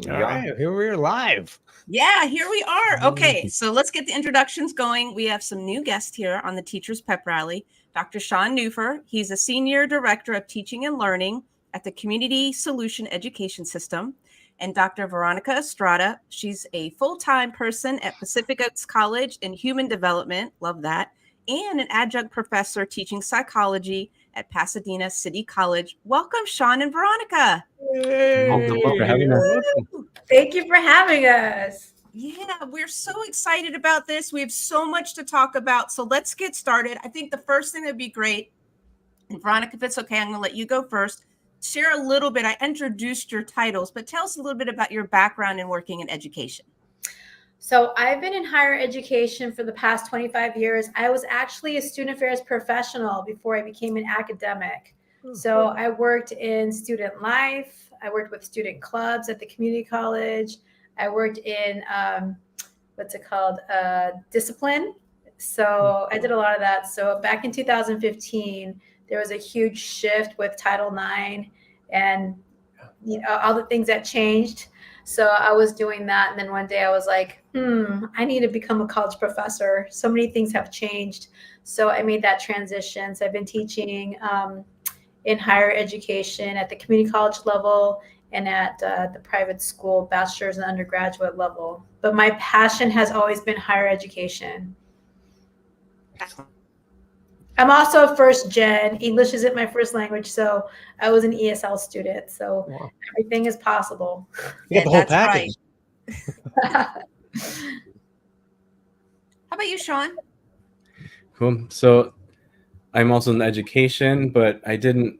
Here we All are. right, here we are live. Yeah, here we are. Okay, so let's get the introductions going. We have some new guests here on the Teachers Pep Rally. Dr. Sean Neufer, he's a Senior Director of Teaching and Learning at the Community Solution Education System. And Dr. Veronica Estrada, she's a full-time person at Pacific Oaks College in Human Development, love that, and an adjunct professor teaching psychology at Pasadena City College. Welcome, Sean and Veronica. Hey, Welcome for having us. Thank you for having us. Yeah, we're so excited about this. We have so much to talk about. So let's get started. I think the first thing that would be great, and Veronica, if it's okay, I'm going to let you go first. Share a little bit. I introduced your titles, but tell us a little bit about your background in working in education. So I've been in higher education for the past 25 years. I was actually a student affairs professional before I became an academic. So I worked in student life. I worked with student clubs at the community college. I worked in, discipline. So I did a lot of that. So back in 2015, there was a huge shift with Title IX and all the things that changed. So I was doing that. And then one day I was like, I need to become a college professor. So many things have changed. So I made that transition. So I've been teaching in higher education at the community college level and at the private school, bachelor's and undergraduate level. But my passion has always been higher education. I'm also a first gen. English isn't my first language, so I was an ESL student. So everything is possible. You got the whole package. Right. How about you, Sean? Cool. So I'm also in education, but I didn't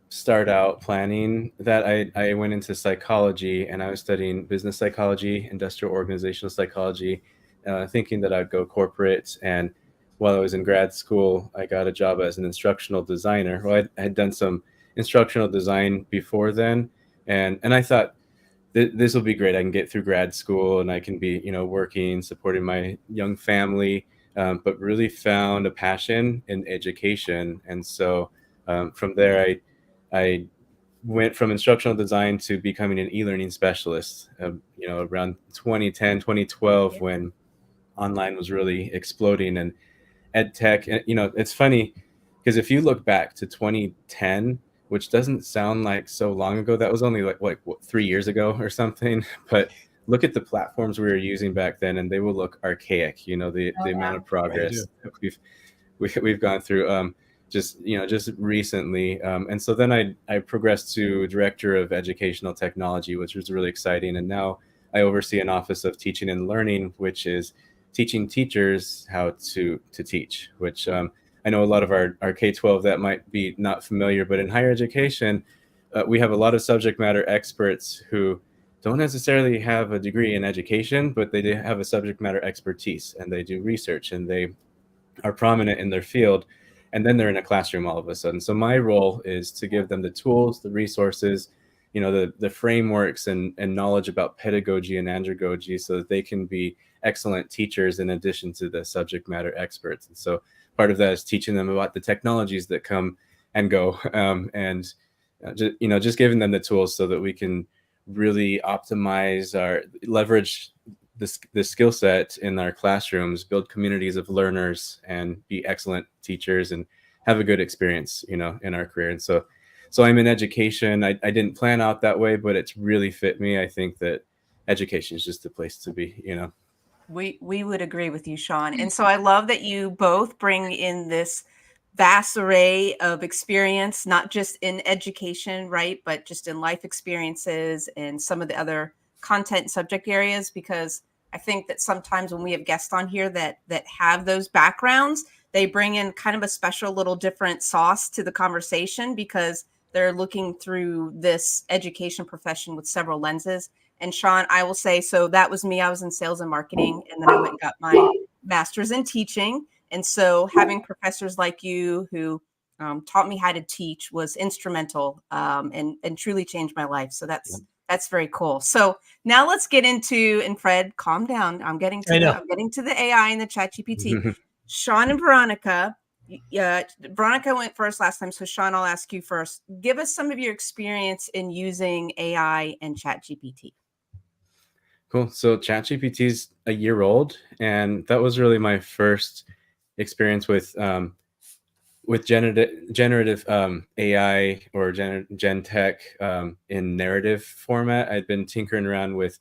start out planning that. I went into psychology and I was studying business psychology, industrial organizational psychology, thinking that I'd go corporate. And while I was in grad school, I got a job as an instructional designer. Well, I had done some instructional design before then. And I thought this will be great. I can get through grad school and I can be, working, supporting my young family, but really found a passion in education. And so from there, I went from instructional design to becoming an e-learning specialist, around 2010, 2012, when online was really exploding and ed tech. And, it's funny because if you look back to 2010, which doesn't sound like so long ago, that was only like 3 years ago or something. But look at the platforms we were using back then, and they will look archaic. The amount of progress we've gone through. Just recently. And so then I progressed to director of educational technology, which was really exciting. And now I oversee an office of teaching and learning, which is teaching teachers how to teach, which I know a lot of our K-12 that might be not familiar, but in higher education, we have a lot of subject matter experts who don't necessarily have a degree in education, but they do have a subject matter expertise and they do research and they are prominent in their field. And then they're in a classroom all of a sudden. So my role is to give them the tools, the resources, the frameworks and knowledge about pedagogy and andragogy so that they can be excellent teachers in addition to the subject matter experts. And so part of that is teaching them about the technologies that come and go, and just giving them the tools so that we can really leverage the skill set in our classrooms, build communities of learners, and be excellent teachers and have a good experience, in our career. And so I'm in education. I didn't plan out that way, but it's really fit me. I think that education is just the place to be, We would agree with you, Sean. And so I love that you both bring in this vast array of experience, not just in education, right, but just in life experiences and some of the other content and subject areas, because I think that sometimes when we have guests on here that have those backgrounds, they bring in kind of a special little different sauce to the conversation because they're looking through this education profession with several lenses. And Sean, I will say, so that was me. I was in sales and marketing, and then I went and got my master's in teaching. And so having professors like you who taught me how to teach was instrumental and truly changed my life. So that's very cool. So now let's get into, and Fred, calm down. I'm getting to the AI and the ChatGPT. Sean and Veronica. Veronica went first last time. So Sean, I'll ask you first. Give us some of your experience in using AI and ChatGPT. Cool. So ChatGPT is a year old, and that was really my first experience with generative AI or gen tech in narrative format. I'd been tinkering around with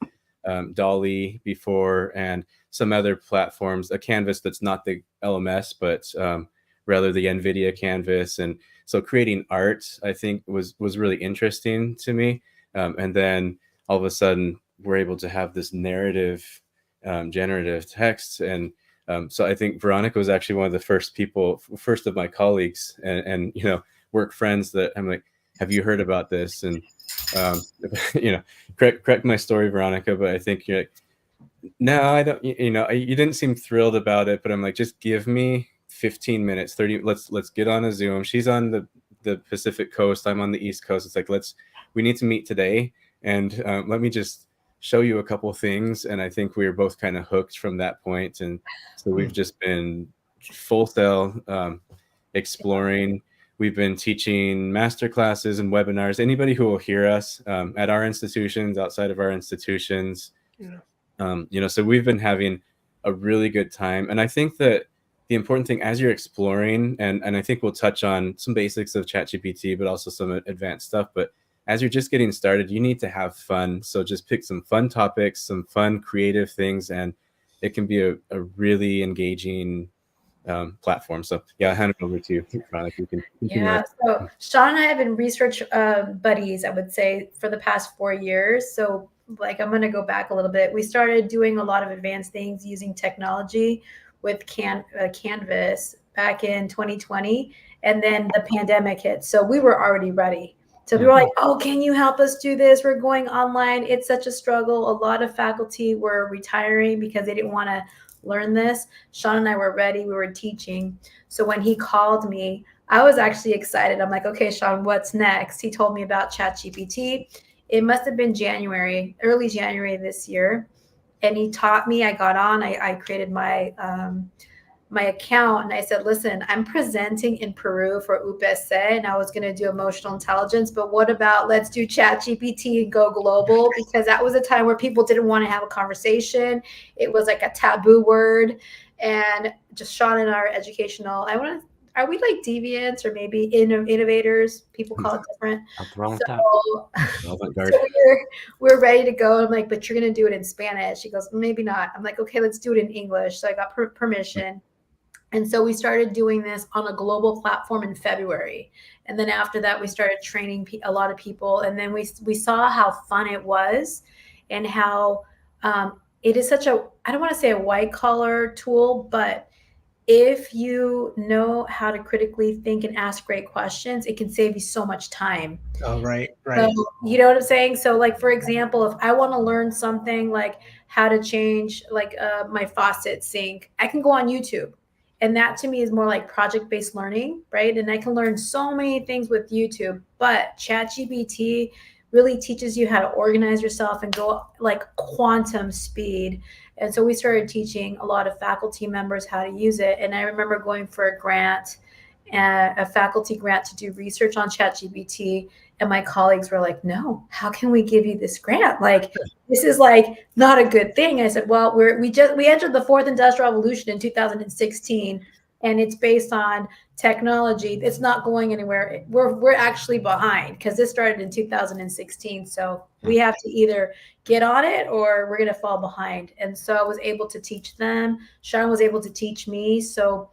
Dolly before and some other platforms, a canvas that's not the LMS, but rather the NVIDIA canvas. And so creating art, I think, was really interesting to me. And then all of a sudden, we're able to have this narrative generative text. And so I think Veronica was actually one of the first of my colleagues and work friends that I'm like, have you heard about this? And correct my story, Veronica, but I think you're like, no, I don't. You didn't seem thrilled about it, but I'm like, just give me 15 minutes, 30. Let's get on a Zoom. She's on the Pacific Coast. I'm on the East Coast. It's like we need to meet today, and let me just show you a couple things. And I think we were both kind of hooked from that point, and so we've just been full sail exploring. We've been teaching master classes and webinars. Anybody who will hear us at our institutions, outside of our institutions. So we've been having a really good time. And I think that the important thing as you're exploring, and I think we'll touch on some basics of ChatGPT, but also some advanced stuff. But as you're just getting started, you need to have fun. So just pick some fun topics, some fun creative things, and it can be a really engaging platform. So yeah, I'll hand it over to you, Veronica. You can continue. Yeah, so Sean and I have been research buddies, I would say, for the past 4 years. So like, I'm going to go back a little bit. We started doing a lot of advanced things using technology with Canvas back in 2020, and then the pandemic hit. So we were already ready. So we were like, oh, can you help us do this? We're going online. It's such a struggle. A lot of faculty were retiring because they didn't want to learn this. Sean and I were ready. We were teaching. So when he called me, I was actually excited. I'm like, okay, Sean, what's next? He told me about ChatGPT. It must have been early January this year. And he taught me. I got on. I created my account, and I said, listen, I'm presenting in Peru for UPSC, and I was going to do emotional intelligence, but what about let's do ChatGPT and go global? Because that was a time where people didn't want to have a conversation. It was like a taboo word. And just Sean and our educational, are we like deviants or maybe innovators? People call it different. So we're ready to go. I'm like, but you're going to do it in Spanish. She goes, maybe not. I'm like, okay, let's do it in English. So I got permission. And so we started doing this on a global platform in February. And then after that, we started training a lot of people. And then we saw how fun it was and how it is such I don't want to say a white collar tool, but if you know how to critically think and ask great questions, it can save you so much time. Oh, right. So, you know what I'm saying? So like, for example, if I want to learn something like how to change like my faucet sink, I can go on YouTube. And that to me is more like project-based learning, right? And I can learn so many things with YouTube, but ChatGPT really teaches you how to organize yourself and go like quantum speed. And so we started teaching a lot of faculty members how to use it. And I remember going for a grant, a faculty grant to do research on ChatGPT. And my colleagues were like, no, how can we give you this grant? Like, this is like not a good thing. I said, well, we entered the fourth industrial revolution in 2016, and it's based on technology. It's not going anywhere. We're actually behind because this started in 2016. So we have to either get on it or we're going to fall behind. And so I was able to teach them. Sean was able to teach me. So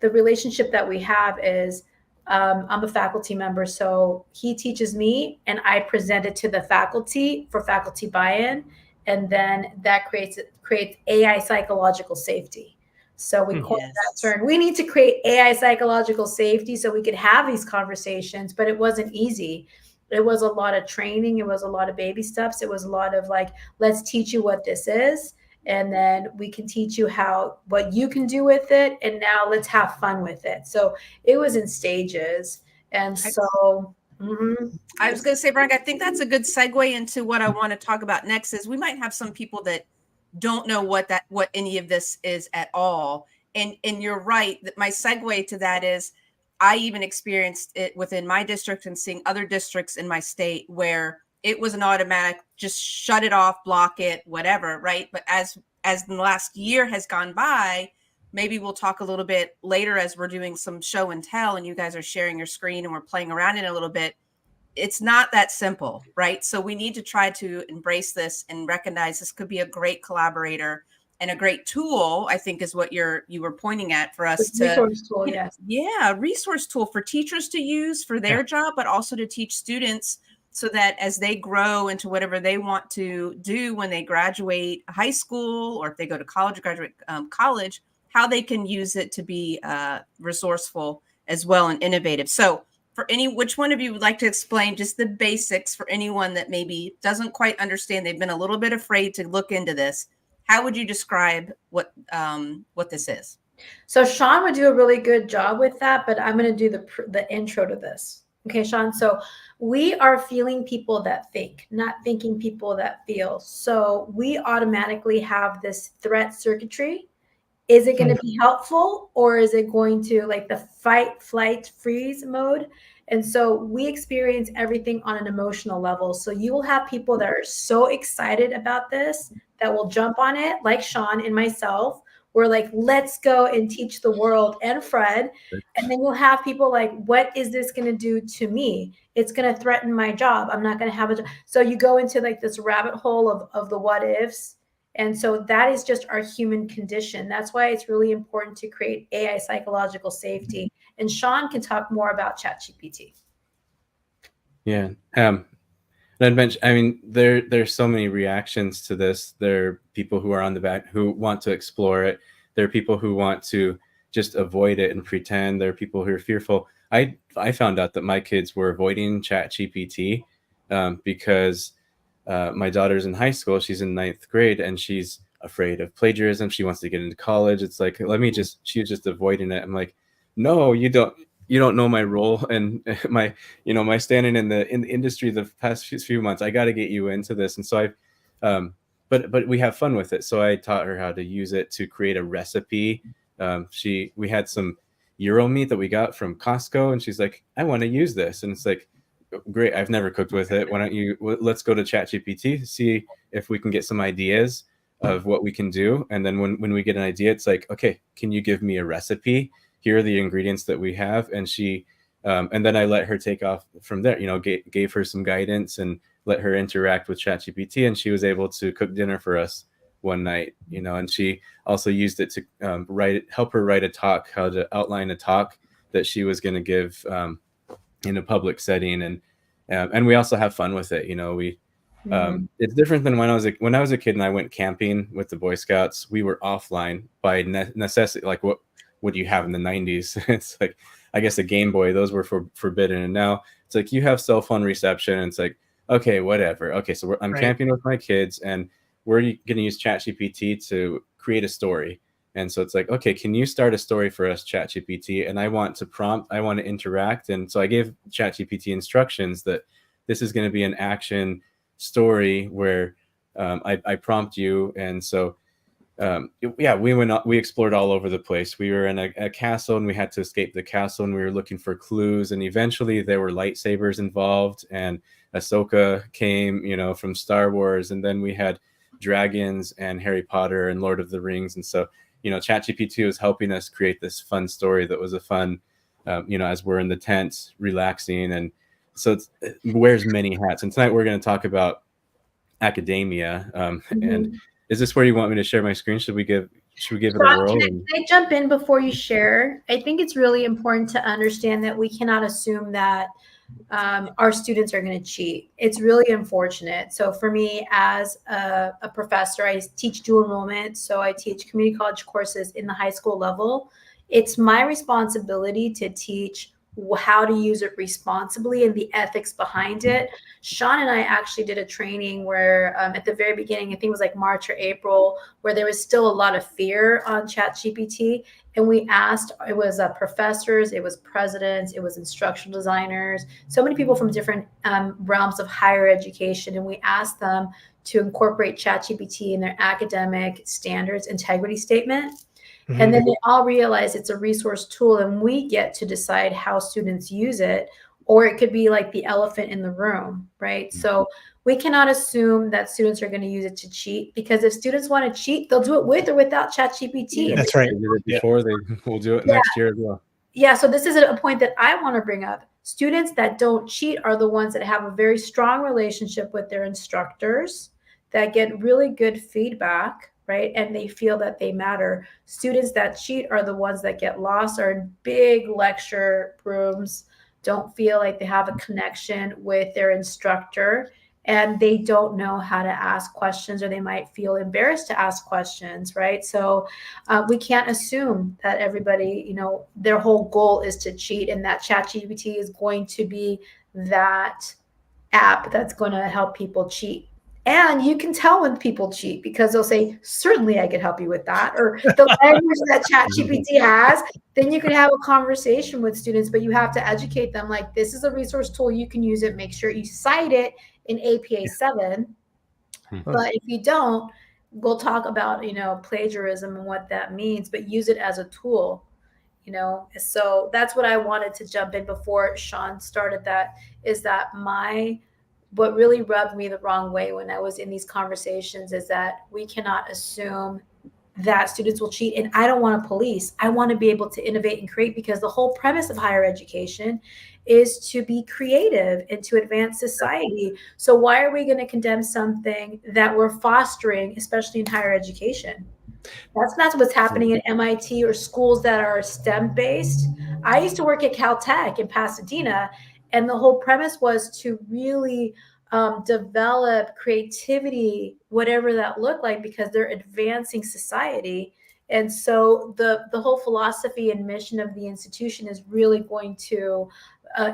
the relationship that we have is I'm a faculty member. So he teaches me and I present it to the faculty for faculty buy-in. And then that creates AI psychological safety. So we coined that term. We need to create AI psychological safety so we could have these conversations, but it wasn't easy. It was a lot of training. It was a lot of baby steps. It was a lot of like, let's teach you what this is. And then we can teach you what you can do with it. And now let's have fun with it. So it was in stages. And so I was going to say, Veronica, I think that's a good segue into what I want to talk about next is we might have some people that don't know what any of this is at all. And you're right that my segue to that is I even experienced it within my district and seeing other districts in my state where it was an automatic, just shut it off, block it, whatever, right? But as the last year has gone by, maybe we'll talk a little bit later as we're doing some show and tell and you guys are sharing your screen and we're playing around in it a little bit. It's not that simple, right? So we need to try to embrace this and recognize this could be a great collaborator and a great tool, I think is what you were pointing at for us to Resource tool, yes. yeah, resource tool for teachers to use for their job, but also to teach students so that as they grow into whatever they want to do when they graduate high school or if they go to college or graduate college, how they can use it to be resourceful as well and innovative. So for which one of you would like to explain just the basics for anyone that maybe doesn't quite understand, they've been a little bit afraid to look into this. How would you describe what this is? So Sean would do a really good job with that, but I'm going to do the intro to this. Okay, Sean. So we are feeling people that think, not thinking people that feel. So we automatically have this threat circuitry. Is it going to be helpful or is it going to like the fight, flight, freeze mode? And so we experience everything on an emotional level. So you will have people that are so excited about this that will jump on it, like Sean and myself. We're like, let's go and teach the world, and Fred. And then you'll have people like, what is this going to do to me? It's going to threaten my job. I'm not going to have a job. So you go into like this rabbit hole of the what ifs. And so that is just our human condition. That's why it's really important to create AI psychological safety. And Sean can talk more about ChatGPT. Yeah. I'd mention, I mean, there's so many reactions to this. There are people who are on the back who want to explore it. There are people who want to just avoid it and pretend. There are people who are fearful. I found out that my kids were avoiding ChatGPT because my daughter's in high school. She's in 9th grade and she's afraid of plagiarism. She wants to get into college. It's like, she's just avoiding it. I'm like, no, you don't know my role and my standing in the industry the past few months. I got to get you into this. And so but we have fun with it. So I taught her how to use it to create a recipe. We had some Euro meat that we got from Costco and she's like, I want to use this. And it's like, great. I've never cooked with it. Why don't let's go to ChatGPT, see if we can get some ideas of what we can do. And then when we get an idea, it's like, okay, can you give me a recipe? Here are the ingredients that we have. And she, and then I let her take off from there, gave her some guidance and let her interact with ChatGPT. And she was able to cook dinner for us one night, and she also used it to help her write a talk, how to outline a talk that she was going to give in a public setting. And we also have fun with it. It's different than when I was a kid and I went camping with the Boy Scouts. We were offline by necessity. Like what do you have in the 90s? It's like, I guess a Game Boy, those were forbidden. And now it's like, you have cell phone reception and it's like, okay, whatever. Okay. So I'm camping with my kids and we're going to use ChatGPT to create a story. And so it's like, okay, can you start a story for us, ChatGPT? And I want to interact. And so I gave ChatGPT instructions that this is going to be an action story where I prompt you. And so we explored all over the place. We were in a castle and we had to escape the castle and we were looking for clues. And eventually there were lightsabers involved and Ahsoka came, from Star Wars. And then we had dragons and Harry Potter and Lord of the Rings. And so, ChatGPT was helping us create this fun story that was a fun, as we're in the tent relaxing. And so it wears many hats. And tonight we're going to talk about academia. And is this where you want me to share my screen? Should we give it a whirl? Can I jump in before you share? I think it's really important to understand that we cannot assume that our students are going to cheat. It's really unfortunate. So for me as a professor, I teach dual enrollment. So I teach community college courses in the high school level. It's my responsibility to teach how to use it responsibly and the ethics behind it. Sean and I actually did a training where at the very beginning, I think it was like March or April, where there was still a lot of fear on ChatGPT. And we asked, it was professors, it was presidents, it was instructional designers, so many people from different realms of higher education. And we asked them to incorporate ChatGPT in their academic standards integrity statement. And then they all realize it's a resource tool and we get to decide how students use it, or it could be like the elephant in the room, right? So we cannot assume that students are going to use it to cheat, because if students want to cheat, they'll do it with or without ChatGPT. That's right. They did it before, they will do it Yeah. next year as well. Yeah, so this is a point that I want to bring up. Students that don't cheat are the ones that have a very strong relationship with their instructors, that get really good feedback, right? And they feel that they matter. Students that cheat are the ones that get lost, are in big lecture rooms, don't feel like they have a connection with their instructor, and they don't know how to ask questions, or they might feel embarrassed to ask questions, right? So we can't assume that everybody, their whole goal is to cheat, and that ChatGPT is going to be that app that's going to help people cheat. And you can tell when people cheat, because they'll say, certainly I could help you with that. Or the language that ChatGPT has, then you can have a conversation with students, but you have to educate them. Like, this is a resource tool, you can use it. Make sure you cite it in APA 7. But if you don't, we'll talk about, plagiarism and what that means, but use it as a tool. So that's what I wanted to jump in before Sean started. That is that what really rubbed me the wrong way when I was in these conversations is that we cannot assume that students will cheat. And I don't want to police. I want to be able to innovate and create, because the whole premise of higher education is to be creative and to advance society. So why are we going to condemn something that we're fostering, especially in higher education? That's not what's happening at MIT or schools that are STEM based. I used to work at Caltech in Pasadena, and the whole premise was to really develop creativity, whatever that looked like, because they're advancing society. And so the whole philosophy and mission of the institution is really going to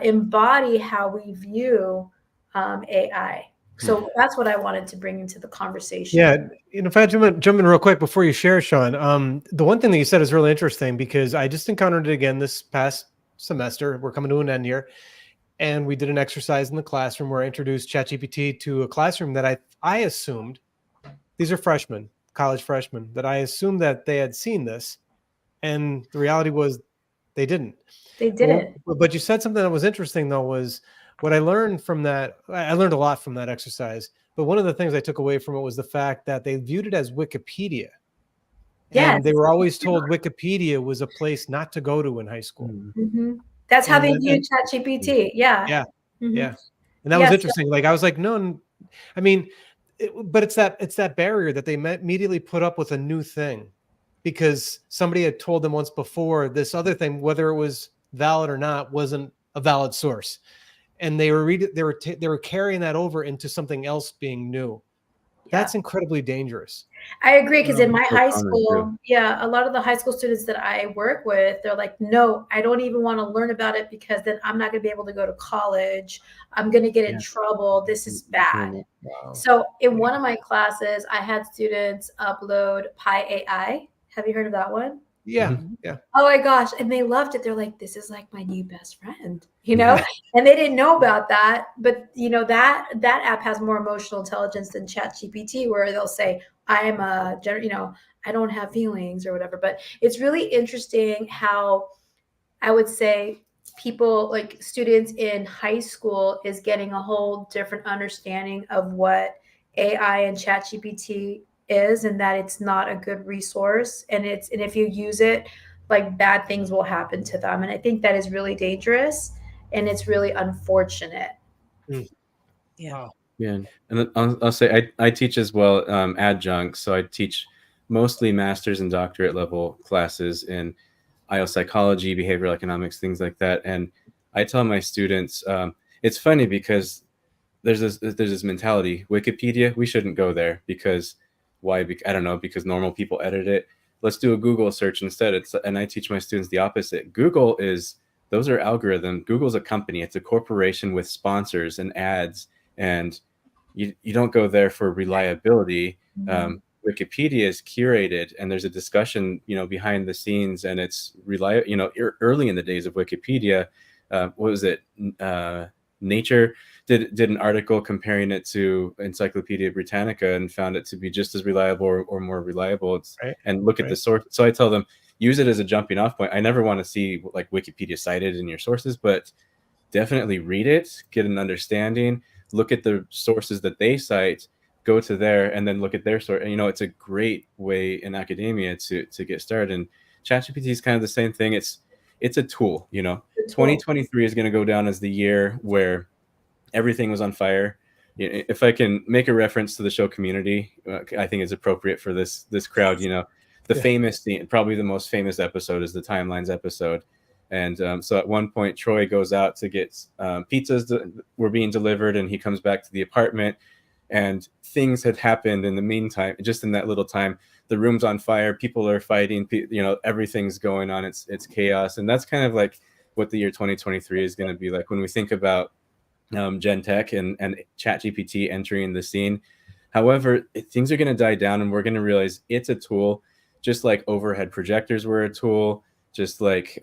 embody how we view AI. So that's what I wanted to bring into the conversation. Yeah, if I jump in real quick before you share, Sean, the one thing that you said is really interesting, because I just encountered it again this past semester. We're coming to an end here. And we did an exercise in the classroom where I introduced ChatGPT to a classroom that I assumed, these are freshmen, college freshmen, that I assumed that they had seen this. And the reality was they didn't. They didn't. But you said something that was interesting, though, was what I learned from that. I learned a lot from that exercise. But one of the things I took away from it was the fact that they viewed it as Wikipedia. Yes. And they were always told Wikipedia was a place not to go to in high school. Mm-hmm. That's how they view ChatGPT. Yeah. Yeah. Mm-hmm. Yeah. And that was interesting. Like, I was like, no, I mean, but it's that barrier that they immediately put up with a new thing, because somebody had told them once before this other thing, whether it was valid or not, wasn't a valid source. And they were carrying that over into something else being new. That's incredibly dangerous. I agree, because in my high school, a lot of the high school students that I work with, they're like, no, I don't even want to learn about it, because then I'm not going to be able to go to college. I'm going to get in trouble. This is bad. Wow. So in one of my classes, I had students upload Pi AI. Have you heard of that one? Yeah. Yeah. Oh my gosh. And they loved it. They're like, this is like my new best friend, and they didn't know about that. But that app has more emotional intelligence than ChatGPT, where they'll say, I'm I don't have feelings or whatever. But it's really interesting how I would say people, like students in high school, is getting a whole different understanding of what AI and ChatGPT is, and that it's not a good resource, and if you use it, like, bad things will happen to them. And I think that is really dangerous, and it's really unfortunate. Yeah. Yeah. And I'll say I teach as well, adjunct. So I teach mostly master's and doctorate level classes in IO psychology, behavioral economics, things like that. And I tell my students, it's funny because there's this mentality, Wikipedia, we shouldn't go there, because why? I don't know, because normal people edit it. Let's do a Google search instead. And I teach my students the opposite. Those are algorithms. Google's a company. It's a corporation with sponsors and ads, and you don't go there for reliability. Mm-hmm. Wikipedia is curated, and there's a discussion, behind the scenes, and it's early in the days of Wikipedia, what was it? Nature did an article comparing it to Encyclopedia Britannica and found it to be just as reliable or more reliable. And look at the source. So I tell them, use it as a jumping off point. I never want to see like Wikipedia cited in your sources, but definitely read it, get an understanding, look at the sources that they cite, go to there, and then look at their source. It's a great way in academia to get started. And ChatGPT is kind of the same thing. It's a tool. 2023 is going to go down as the year where everything was on fire. If I can make a reference to the show Community, I think it's appropriate for this crowd. The famous scene, probably the most famous episode, is the Timelines episode. And so at one point, Troy goes out to get pizzas that were being delivered, and he comes back to the apartment, and things had happened in the meantime. Just in that little time, the room's on fire, people are fighting, everything's going on. It's chaos. And that's kind of like what the year 2023 is going to be like when we think about Gen Tech and ChatGPT entering the scene. However, things are going to die down, and we're going to realize it's a tool, just like overhead projectors were a tool, just like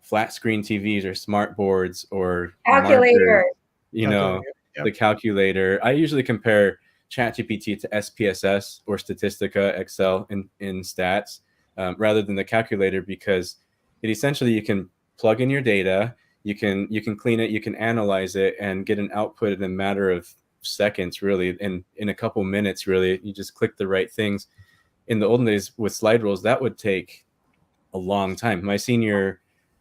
flat screen TVs or smart boards or calculator. Markers, the calculator. I usually compare ChatGPT to SPSS or Statistica Excel in stats rather than the calculator, because it essentially, you can plug in your data, you can clean it, you can analyze it, and get an output in a matter of seconds, really, in a couple minutes, really. You just click the right things. In the olden days with slide rules, that would take a long time.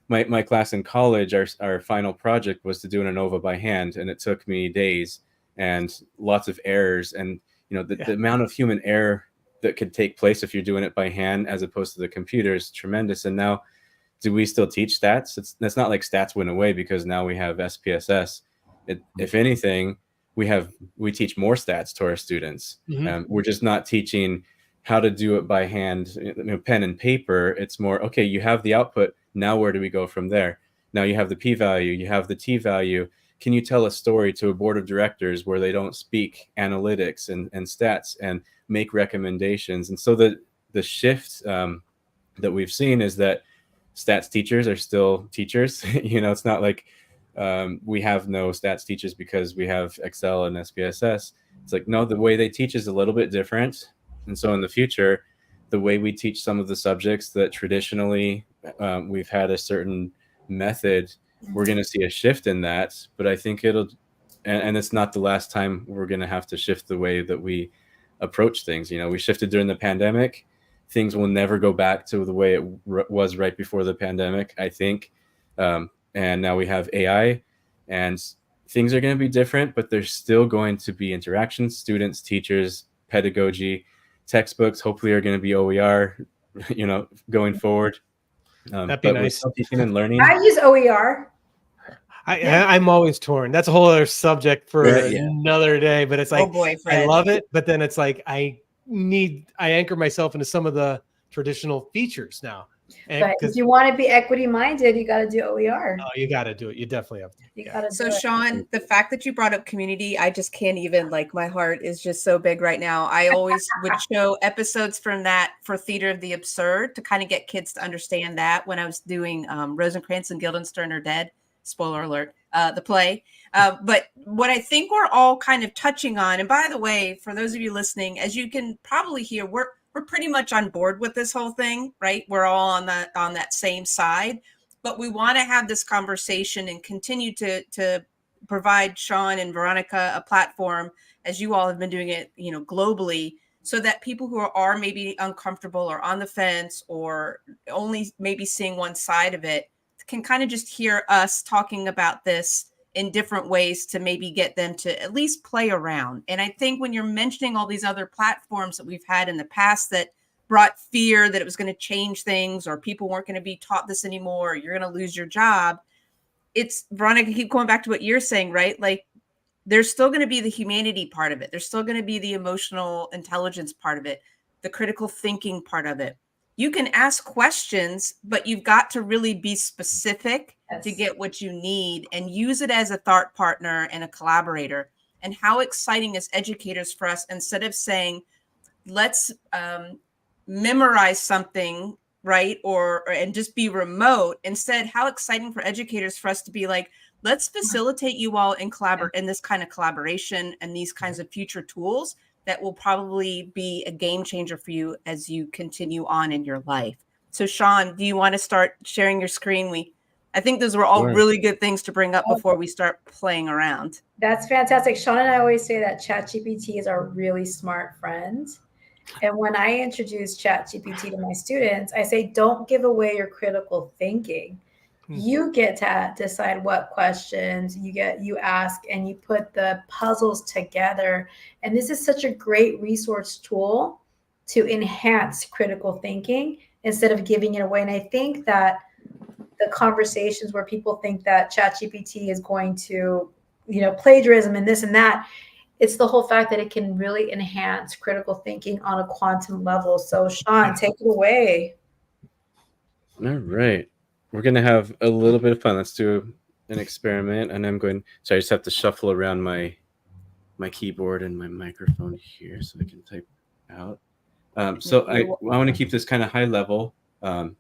My class in college, our final project was to do an ANOVA by hand, and it took me days and lots of errors. And the amount of human error that could take place if you're doing it by hand as opposed to the computer is tremendous. And now, do we still teach stats? It's not like stats went away because now we have SPSS. If anything, we teach more stats to our students. We're just not teaching how to do it by hand, pen and paper. It's more, okay, you have the output. Now where do we go from there? Now you have the p-value, you have the t-value. Can you tell a story to a board of directors where they don't speak analytics and stats and make recommendations? And so the shift that we've seen is that stats teachers are still teachers. It's not like we have no stats teachers because we have Excel and SPSS. It's like, no, the way they teach is a little bit different. And so in the future, the way we teach some of the subjects that traditionally we've had a certain method, we're going to see a shift in that. But I think and it's not the last time we're going to have to shift the way that we approach things. We shifted during the pandemic. Things will never go back to the way it was right before the pandemic, I think. And now we have AI, and things are going to be different, but there's still going to be interactions, students, teachers, pedagogy. Textbooks hopefully are going to be OER, going forward. That'd be nice. Teaching and learning. I use OER. I'm always torn. That's a whole other subject for another day. But it's like, oh boy, Fred. I love it, but then it's like I anchor myself into some of the traditional features now. But if you want to be equity minded, you got to do OER. Oh, you got to do it. You definitely have to. You got to. So Sean, the fact that you brought up Community, I just can't even, my heart is just so big right now. I always would show episodes from that for Theater of the Absurd to kind of get kids to understand that when I was doing Rosencrantz and Guildenstern Are Dead. Spoiler alert, the play. But what I think we're all kind of touching on, and by the way, for those of you listening, as you can probably hear, we're pretty much on board with this whole thing, right? We're all on that same side, but we want to have this conversation and continue to provide Sean and Veronica a platform, as you all have been doing it, globally, so that people who are maybe uncomfortable or on the fence or only maybe seeing one side of it can kind of just hear us talking about this in different ways to maybe get them to at least play around. And I think when you're mentioning all these other platforms that we've had in the past that brought fear that it was going to change things or people weren't going to be taught this anymore, or you're going to lose your job. It's, Veronica, keep going back to what you're saying, right? Like, there's still going to be the humanity part of it. There's still going to be the emotional intelligence part of it, the critical thinking part of it. You can ask questions, but you've got to really be specific to get what you need and use it as a thought partner and a collaborator. And how exciting as educators for us, instead of saying, let's memorize something, right? And just be remote. Instead, how exciting for educators for us to be like, let's facilitate you all in this kind of collaboration and these kinds of future tools that will probably be a game changer for you as you continue on in your life. So Sean, do you want to start sharing your screen? I think those were all Sure. really good things to bring up before we start playing around. That's fantastic. Sean and I always say that ChatGPT is our really smart friend. And when I introduce ChatGPT to my students, I say, don't give away your critical thinking. You get to decide what questions you ask, and you put the puzzles together. And this is such a great resource tool to enhance critical thinking instead of giving it away. And I think that the conversations where people think that ChatGPT is going to, plagiarism and this and that, it's the whole fact that it can really enhance critical thinking on a quantum level. So Sean, take it away. All right. We're going to have a little bit of fun. Let's do an experiment. And so I just have to shuffle around my keyboard and my microphone here so I can type out. So I want to keep this kind of high level.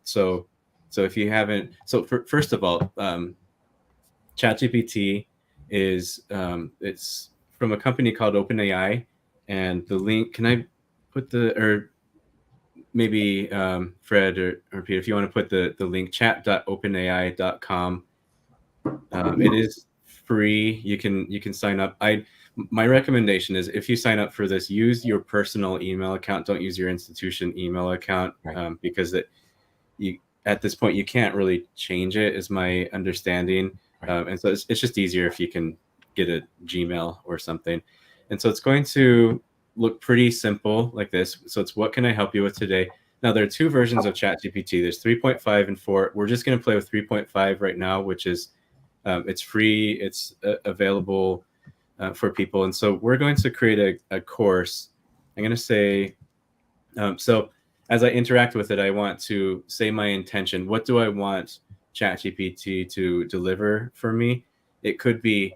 So if you haven't, first of all, ChatGPT is, it's from a company called OpenAI, and the link, can I put or maybe Fred or Peter, if you want to put the link, chat.openai.com. It is free. You can sign up. My recommendation is, if you sign up for this, use your personal email account. Don't use your institution email account, because at this point you can't really change it, is my understanding. And so it's just easier if you can get a Gmail or something. And so it's going to look pretty simple like this. So it's, what can I help you with today? Now, there are two versions of ChatGPT. There's 3.5 and 4. We're just going to play with 3.5 right now, which is it's free. It's available for people. And so we're going to create a course. I'm going to say, so as I interact with it, I want to say my intention. What do I want ChatGPT to deliver for me? It could be,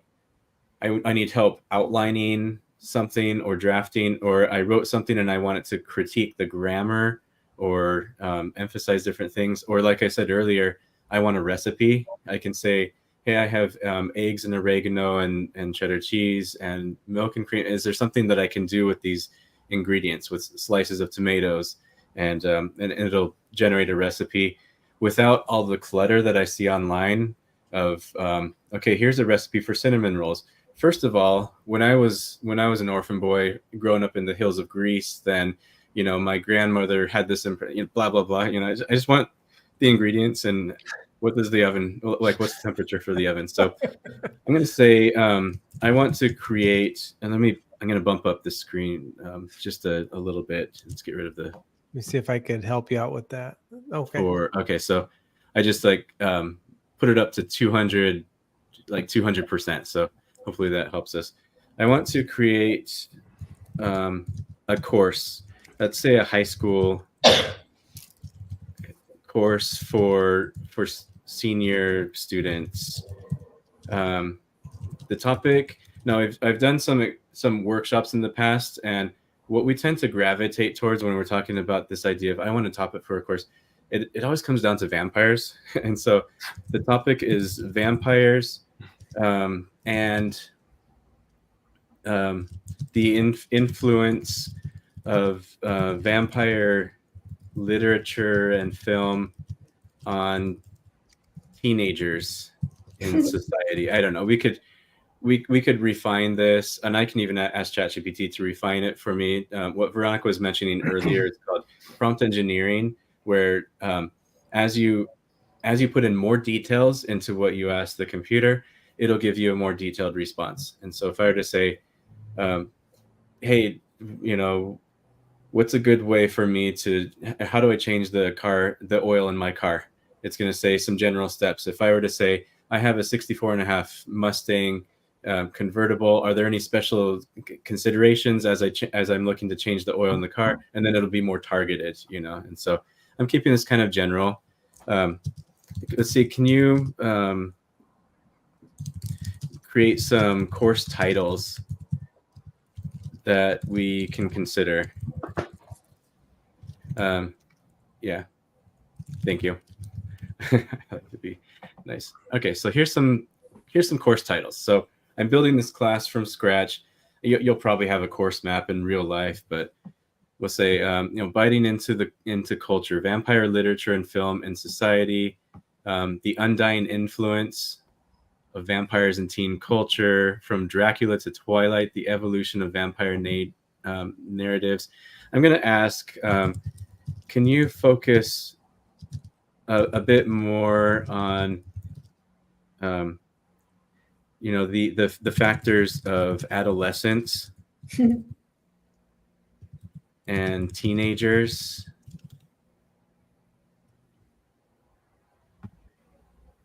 I need help outlining something or drafting, or I wrote something and I want it to critique the grammar or emphasize different things. Or like I said earlier, I want a recipe. I can say, hey, I have eggs and oregano and cheddar cheese and milk and cream. Is there something that I can do with these ingredients, with slices of tomatoes? And it'll generate a recipe without all the clutter that I see online of, okay, here's a recipe for cinnamon rolls. First of all, when I was an orphan boy growing up in the hills of Greece, then, my grandmother had this, blah, blah, blah. I just want the ingredients and what does the oven, like, what's the temperature for the oven? So I'm going to say, I want to create, and I'm going to bump up the screen just a little bit. Let's get rid of the. Let me see if I could help you out with that. Okay. Okay. So I just put it up to 200, like 200%. So hopefully that helps us. I want to create a course, let's say a high school course for senior students. The topic, now I've done some workshops in the past, and what we tend to gravitate towards when we're talking about this idea of, I want a topic for a course, it always comes down to vampires. And so the topic is vampires, and the influence of vampire literature and film on teenagers in society. I don't know. We could refine this, and I can even ask ChatGPT to refine it for me. What Veronica was mentioning earlier is called prompt engineering, where as you put in more details into what you ask the computer, it'll give you a more detailed response. And so if I were to say, hey, what's a good way for me how do I change the oil in my car? It's going to say some general steps. If I were to say, I have a 64.5 Mustang convertible, are there any special considerations as I'm looking to change the oil in the car? And then it'll be more targeted, And so I'm keeping this kind of general. Let's see, can you create some course titles that we can consider? Yeah, thank you. I like to be nice. Okay, so here's some course titles. So I'm building this class from scratch. You'll probably have a course map in real life, but we'll say biting into culture, vampire literature and film and society, the undying influence of vampires in teen culture, from Dracula to Twilight, the evolution of vampire narratives. I'm going to ask, can you focus a bit more on, the factors of adolescence and teenagers?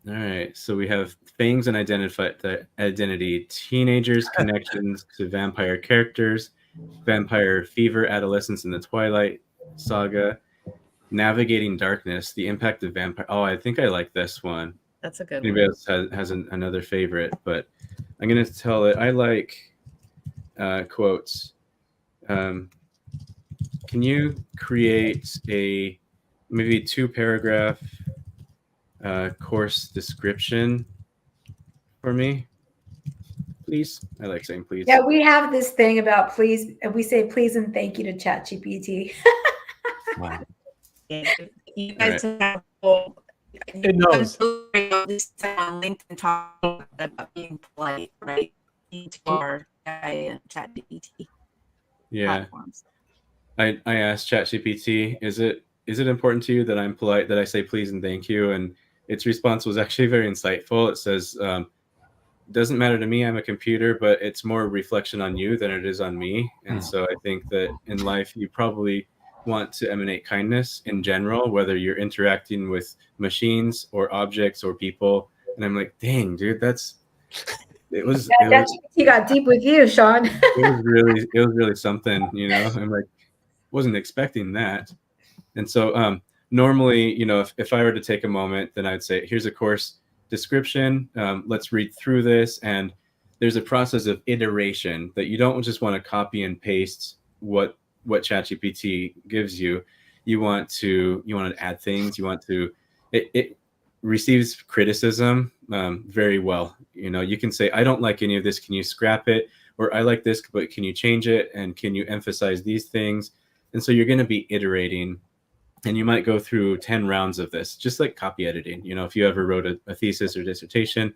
All right, so we have things and identity, teenagers' connections to vampire characters, vampire fever, adolescence in the Twilight Saga, navigating darkness, the impact of vampire. Oh, I think I like this one. That's a good Anybody one. else has another favorite, but I'm going to tell it. I like quotes. Can you create a maybe 2-paragraph course description for me, please? I like saying please. Yeah, we have this thing about please, and we say please and thank you to ChatGPT. Wow. You guys have It knows. on LinkedIn talking about being polite, right? To our ChatGPT Yeah. platforms. I asked ChatGPT, is it important to you that I'm polite, that I say please and thank you? And its response was actually very insightful. It says, doesn't matter to me, I'm a computer, but it's more a reflection on you than it is on me. And so I think that in life, you probably want to emanate kindness in general, whether you're interacting with machines or objects or people. And I'm like, dang, dude, ChatGPT got deep with you, Sean. it was really something, I'm like, wasn't expecting that. And so normally, if I were to take a moment, then I'd say, here's a course description. Let's read through this. And there's a process of iteration that you don't just want to copy and paste what ChatGPT gives you. You want to add things. It receives criticism very well. You can say, I don't like any of this. Can you scrap it? Or I like this, but can you change it? And can you emphasize these things? And so you're going to be iterating. And you might go through 10 rounds of this, just like copy editing. If you ever wrote a thesis or dissertation,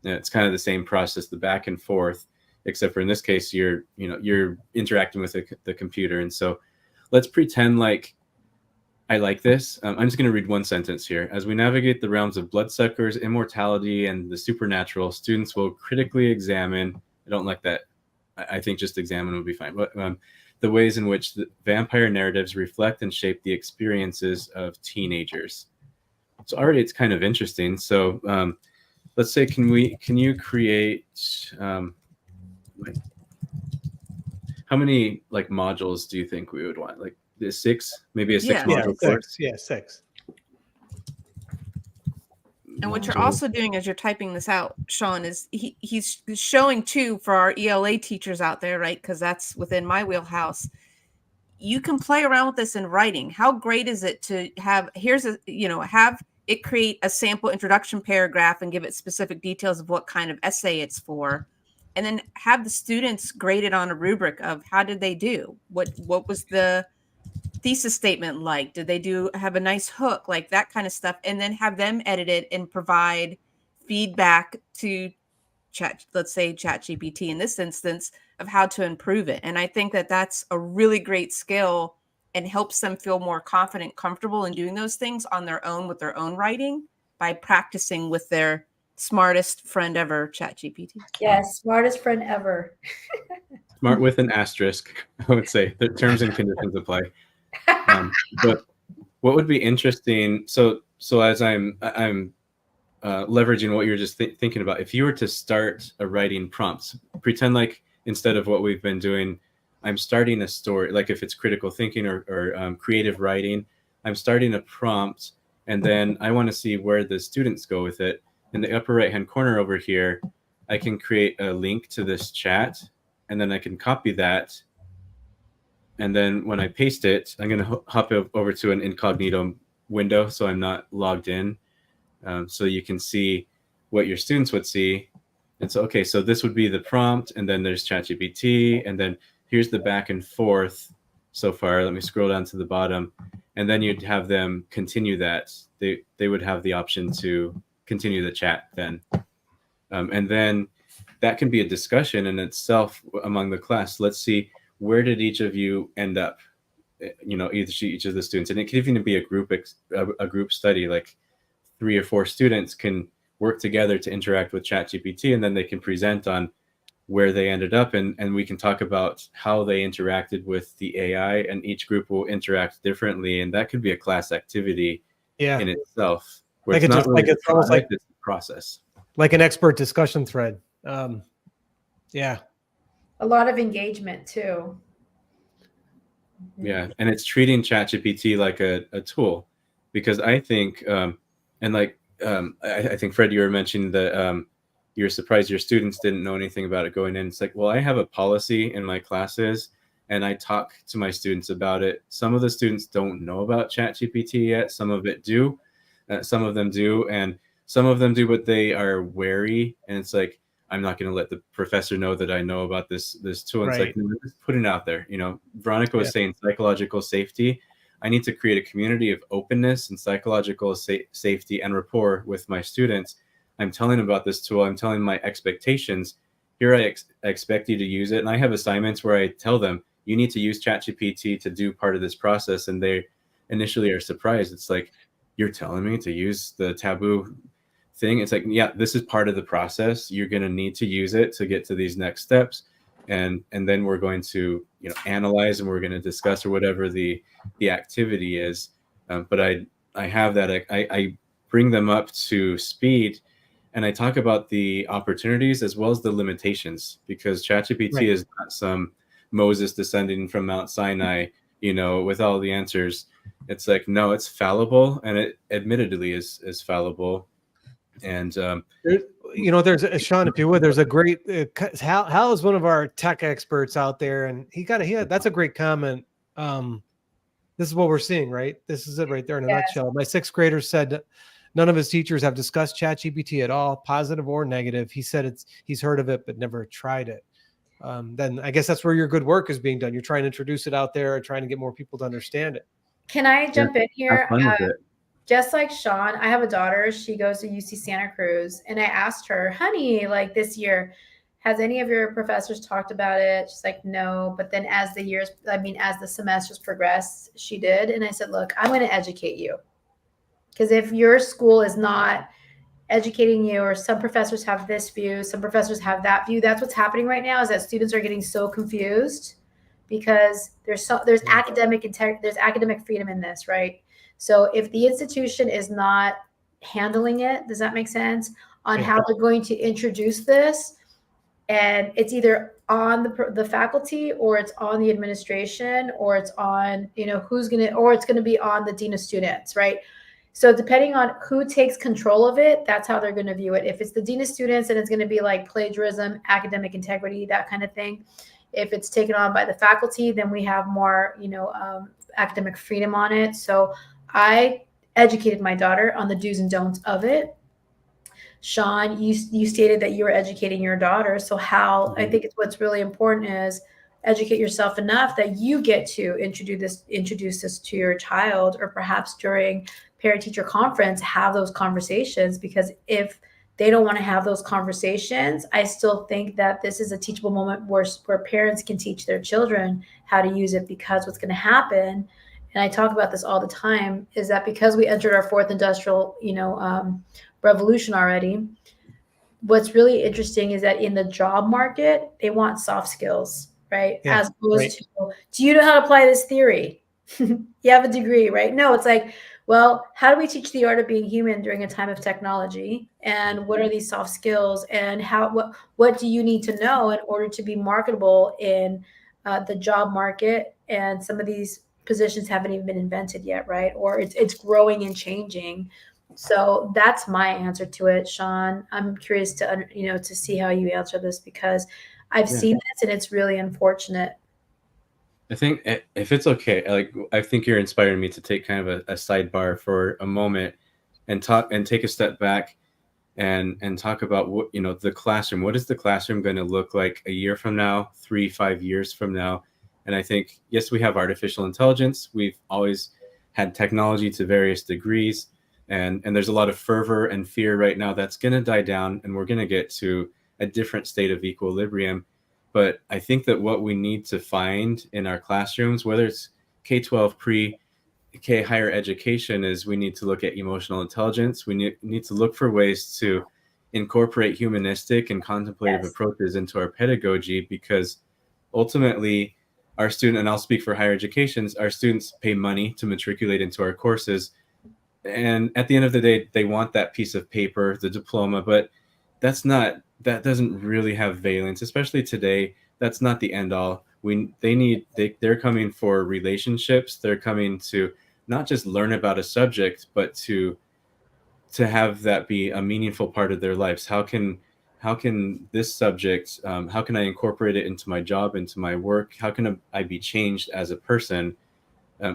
it's kind of the same process, the back and forth, except for in this case, you're interacting with the computer. And so let's pretend like I like this. I'm just going to read one sentence here. As we navigate the realms of bloodsuckers, immortality, and the supernatural, students will critically examine. I don't like that. I think just examine would be fine. But the ways in which the vampire narratives reflect and shape the experiences of teenagers. So already it's kind of interesting. So let's say, can you create, how many modules do you think we would want? Like the 6, maybe a 6 module course? Yeah, 6. And what you're also doing as you're typing this out, Sean, is he's showing too for our ELA teachers out there, right? Because that's within my wheelhouse. You can play around with this in writing. How great is it to have have it create a sample introduction paragraph and give it specific details of what kind of essay it's for, and then have the students grade it on a rubric of how did they do? What was the thesis statement like? Did they have a nice hook, like that kind of stuff? And then have them edit it and provide feedback to let's say ChatGPT in this instance, of how to improve it. And I think that that's a really great skill and helps them feel more confident, comfortable in doing those things on their own with their own writing by practicing with their smartest friend ever, ChatGPT. Yes, smartest friend ever. Smart with an asterisk, I would say. The terms and conditions apply. But what would be interesting, so as I'm leveraging what you're just thinking about, if you were to start a writing prompts, pretend like instead of what we've been doing, I'm starting a story, like if it's critical thinking or creative writing, I'm starting a prompt, and then I want to see where the students go with it. In the upper right hand corner over here, I can create a link to this chat, and then I can copy that. And then when I paste it, I'm going to hop over to an incognito window so I'm not logged in. So you can see what your students would see. And so, okay, so this would be the prompt, and then there's ChatGPT, and then here's the back and forth so far. Let me scroll down to the bottom. and then you'd have them continue that. They would have the option to continue the chat then. And then that can be a discussion in itself among the class. Let's see, where did each of you end up? Each of the students, and it can even be a group study, like 3 or 4 students can work together to interact with ChatGPT, and then they can present on where they ended up, and we can talk about how they interacted with the AI, and each group will interact differently, and that could be a class activity in itself. Where Like it's it's not just really like it's almost like it's a process. like an expert discussion thread. Yeah. A lot of engagement too. Yeah, and it's treating ChatGPT like a tool, because I think, I think Fred, you were mentioning that you're surprised your students didn't know anything about it going in. It's like, well, I have a policy in my classes, and I talk to my students about it. Some of the students don't know about ChatGPT yet. Some of them do, and some of them do, but they are wary, and it's like, I'm not going to let the professor know that I know about this tool. It's like, no, just put it out there. Veronica was saying psychological safety. I need to create a community of openness and psychological safety and rapport with my students. I'm telling them about this tool. I'm telling my expectations. Here, I expect you to use it. And I have assignments where I tell them, you need to use ChatGPT to do part of this process. And they initially are surprised. It's like, you're telling me to use the taboo thing? It's like, yeah, this is part of the process. You're going to need to use it to get to these next steps. And then we're going to, analyze, and we're going to discuss, or whatever the activity is. But I have that, I bring them up to speed, and I talk about the opportunities as well as the limitations, because ChatGPT is not some Moses descending from Mount Sinai, with all the answers. It's like, no, it's fallible, and it admittedly is fallible. And there's Sean, if you would, there's a great Hal is one of our tech experts out there, and that's a great comment. This is what we're seeing, right? This is it right there in a nutshell. My 6th grader said none of his teachers have discussed ChatGPT at all, positive or negative. He said he's heard of it but never tried it. Then I guess that's where your good work is being done. You're trying to introduce it out there and trying to get more people to understand it. Can I jump in here? Have fun with it. Just like Sean, I have a daughter. She goes to UC Santa Cruz. And I asked her, honey, like this year, has any of your professors talked about it? She's like, no. But then as the semesters progressed, she did. And I said, look, I'm going to educate you. Because if your school is not educating you, or some professors have this view, some professors have that view, that's what's happening right now, is that students are getting so confused because there's academic freedom in this, right? So if the institution is not handling it, does that make sense, on how they're going to introduce this, and it's either on the faculty, or it's on the administration, or it's on, or it's going to be on the dean of students, right? So depending on who takes control of it, that's how they're going to view it. If it's the dean of students, then it's going to be like plagiarism, academic integrity, that kind of thing. If it's taken on by the faculty, then we have more, academic freedom on it. So I educated my daughter on the do's and don'ts of it. Sean, you stated that you were educating your daughter. So Hal, I think what's really important is educate yourself enough that you get to introduce this to your child, or perhaps during parent-teacher conference, have those conversations. Because if they don't want to have those conversations, I still think that this is a teachable moment where parents can teach their children how to use it. Because what's going to happen, and I talk about this all the time, is that because we entered our 4th industrial, revolution already, what's really interesting is that in the job market, they want soft skills, right? Yeah, as opposed to, do you know how to apply this theory? You have a degree, right? No, it's like, well, how do we teach the art of being human during a time of technology? And what are these soft skills? And what do you need to know in order to be marketable in the job market? And some of these positions haven't even been invented yet, right? Or it's growing and changing. So that's my answer to it, Sean. I'm curious to see how you answer this, because I've seen this and it's really unfortunate. I think, if it's okay, I think you're inspiring me to take kind of a sidebar for a moment and take a step back and talk about what, the classroom. What is the classroom going to look like a year from now, 3-5 years from now? And I think, yes, we have artificial intelligence. We've always had technology to various degrees. And there's a lot of fervor and fear right now that's going to die down, and we're going to get to a different state of equilibrium. But I think that what we need to find in our classrooms, whether it's K-12 pre-K higher education, is we need to look at emotional intelligence. We need to look for ways to incorporate humanistic and contemplative approaches into our pedagogy, because ultimately our student, and I'll speak for higher educations, our students pay money to matriculate into our courses. And at the end of the day, they want that piece of paper, the diploma, but that doesn't really have valence, especially today. That's not the end all. They're coming for relationships. They're coming to not just learn about a subject, but to have that be a meaningful part of their lives. How can this subject, how can I incorporate it into my job, into my work? How can I be changed as a person?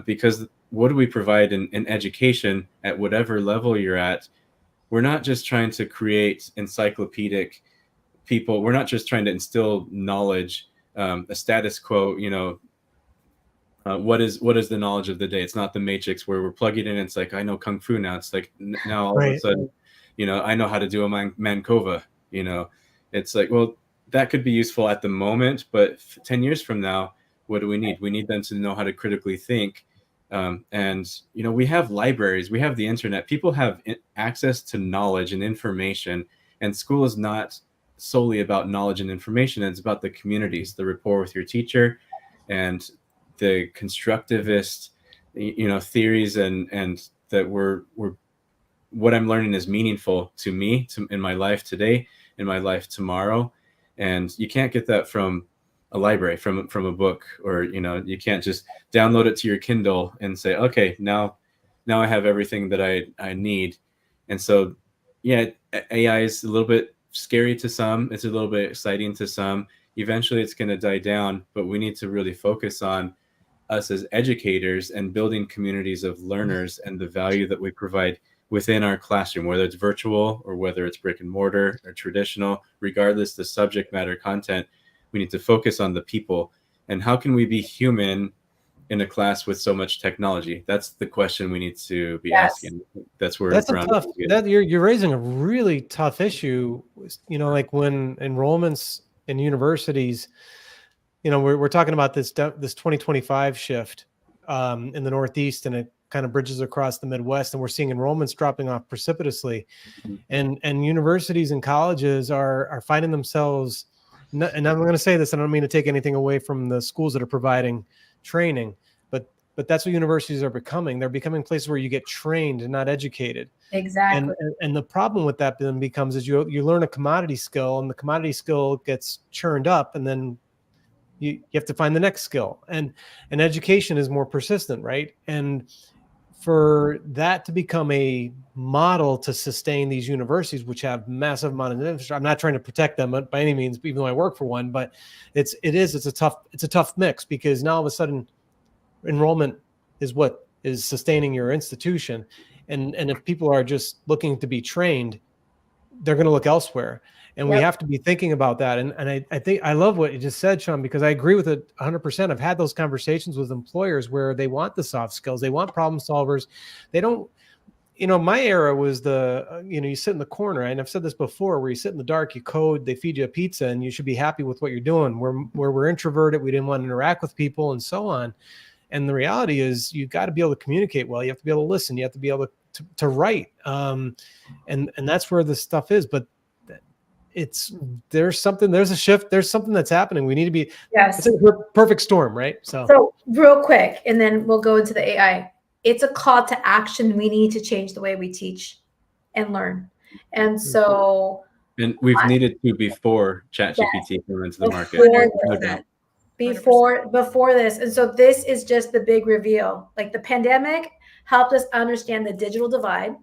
Because what do we provide in education at whatever level you're at? We're not just trying to create encyclopedic people. We're not just trying to instill knowledge, a status quo, what is the knowledge of the day? It's not the Matrix where we're plugging in. It's like, I know Kung Fu now. It's like now all of a sudden, I know how to do a Mancova, it's like, well, that could be useful at the moment, but 10 years from now, what do we need? We need them to know how to critically think. And we have libraries, we have the internet, people have access to knowledge and information, and school is not solely about knowledge and information. It's about the communities, the rapport with your teacher, and the constructivist, theories, and that we're what I'm learning is meaningful to me, in my life today, in my life tomorrow. And you can't get that from a library, from a book, or you can't just download it to your Kindle and say, okay, now I have everything that I need. And so, yeah, AI is a little bit scary to some, it's a little bit exciting to some. Eventually it's going to die down, but we need to really focus on us as educators and building communities of learners and the value that we provide within our classroom, whether it's virtual or whether it's brick and mortar or traditional, regardless the subject matter content. We need to focus on the people, and how can we be human in a class with so much technology? That's the question we need to be asking. That's where you're raising a really tough issue. Like when enrollments in universities, we're talking about this 2025 shift in the Northeast, and it kind of bridges across the Midwest, and we're seeing enrollments dropping off precipitously. And universities and colleges are finding themselves, and I'm going to say this, I don't mean to take anything away from the schools that are providing training, but that's what universities are becoming. They're becoming places where you get trained and not educated. Exactly. And the problem with that then becomes is you learn a commodity skill, and the commodity skill gets churned up, and then you have to find the next skill. And education is more persistent, right? And for that to become a model to sustain these universities, which have massive amount of infrastructure, I'm not trying to protect them by any means, even though I work for one, but it's a tough mix, because now all of a sudden enrollment is what is sustaining your institution. And if people are just looking to be trained, they're going to look elsewhere. And we have to be thinking about that. And I think I love what you just said, Sean, because I agree with it 100%. I've had those conversations with employers where they want the soft skills. They want problem solvers. They don't, my era was you sit in the corner, and I've said this before, where you sit in the dark, you code, they feed you a pizza, and you should be happy with what you're doing. Where we're introverted, we didn't want to interact with people and so on. And the reality is you got to be able to communicate well. You have to be able to listen. You have to be able to write. And that's where the stuff is. But there's a shift. There's something that's happening. We need to be, it's a perfect storm, right? So real quick, and then we'll go into the AI. It's a call to action. We need to change the way we teach and learn. And so, and we've needed to before ChatGPT came into the market. Before this. And so this is just the big reveal. Like, the pandemic helped us understand the digital divide.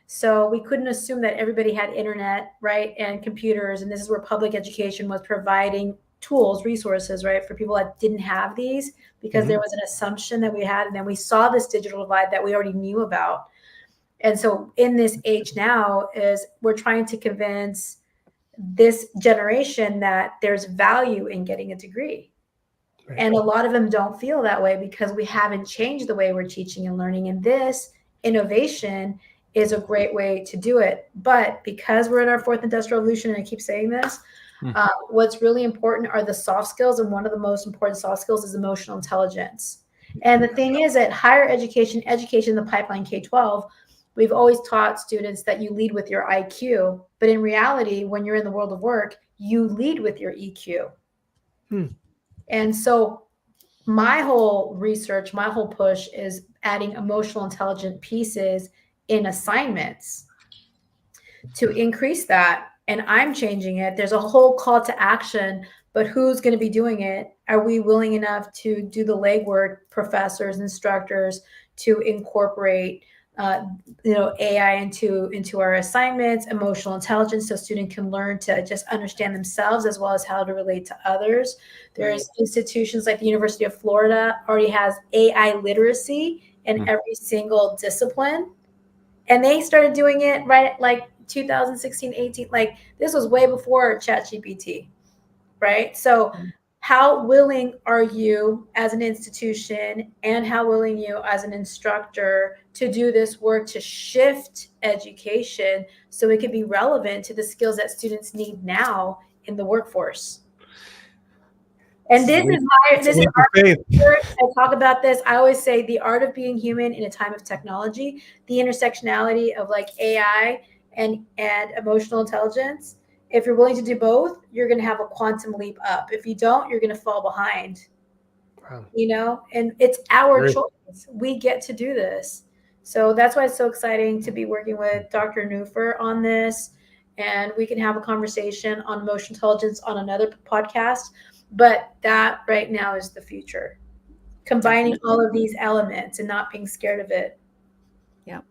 So we couldn't assume that everybody had internet, right, and computers. And this is where public education was providing tools, resources, right, for people that didn't have these, because there was an assumption that we had. And then we saw this digital divide that we already knew about. And so in this age now is we're trying to convince this generation that there's value in getting a degree. Right. And a lot of them don't feel that way because we haven't changed the way we're teaching and learning. And this innovation is a great way to do it. But because we're in our fourth industrial revolution, and I keep saying this, what's really important are the soft skills. And one of the most important soft skills is emotional intelligence. And the thing is that higher education, the pipeline K-12, we've always taught students that you lead with your IQ. But in reality, when you're in the world of work, you lead with your EQ. And so my whole research, my whole push is adding emotional intelligent pieces in assignments to increase that. And I'm changing it. There's a whole call to action, but who's going to be doing it? Are we willing enough to do the legwork, professors, instructors, to incorporate AI into our assignments, emotional intelligence, so student can learn to just understand themselves as well as how to relate to others. There's institutions like the University of Florida already has AI literacy in every single discipline. And they started doing it right like 2016, 18, like this was way before ChatGPT, right? So how willing are you as an institution and how willing you as an instructor to do this work to shift education so it can be relevant to the skills that students need now in the workforce? And this is I talk about this. I always say the art of being human in a time of technology, the intersectionality of like AI and emotional intelligence. If you're willing to do both, you're going to have a quantum leap up. If you don't, you're going to fall behind. Wow. And it's our choice. We get to do this. So that's why it's so exciting to be working with Dr. Neufer on this. And we can have a conversation on emotional intelligence on another podcast. But that right now is the future. Combining all of these elements and not being scared of it. Yeah.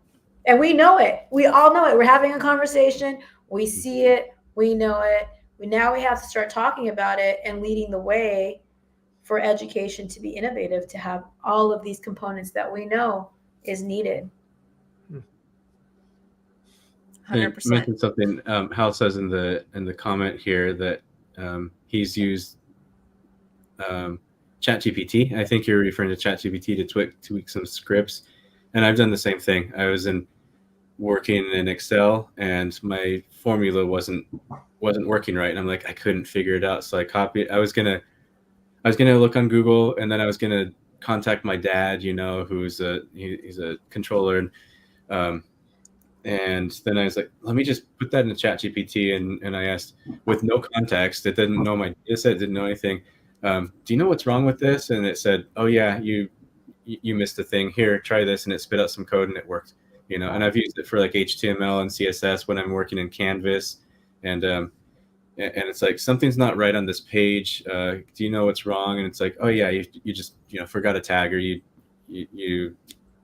And we know it. We all know it. We're having a conversation. We see it. We know it. Now we have to start talking about it and leading the way for education to be innovative, to have all of these components that we know is needed. 100%. You mentioned something. Hal says in the comment here that he's used ChatGPT. I think you're referring to ChatGPT to tweak some scripts, and I've done the same thing. I was working in Excel, and my formula wasn't working right, and I'm like, I couldn't figure it out. So I copied. I was gonna look on Google, and then I was gonna contact my dad, who's he's a controller, and then I was like, let me just put that in the ChatGPT, and I asked with no context. It didn't know my data set, didn't know anything. Do you know what's wrong with this? And it said, oh yeah, you missed a thing. Here, try this, and it spit out some code, and it worked. And I've used it for like HTML and CSS when I'm working in Canvas, and it's like something's not right on this page. Do you know what's wrong? And it's like, oh yeah, you just forgot a tag, or you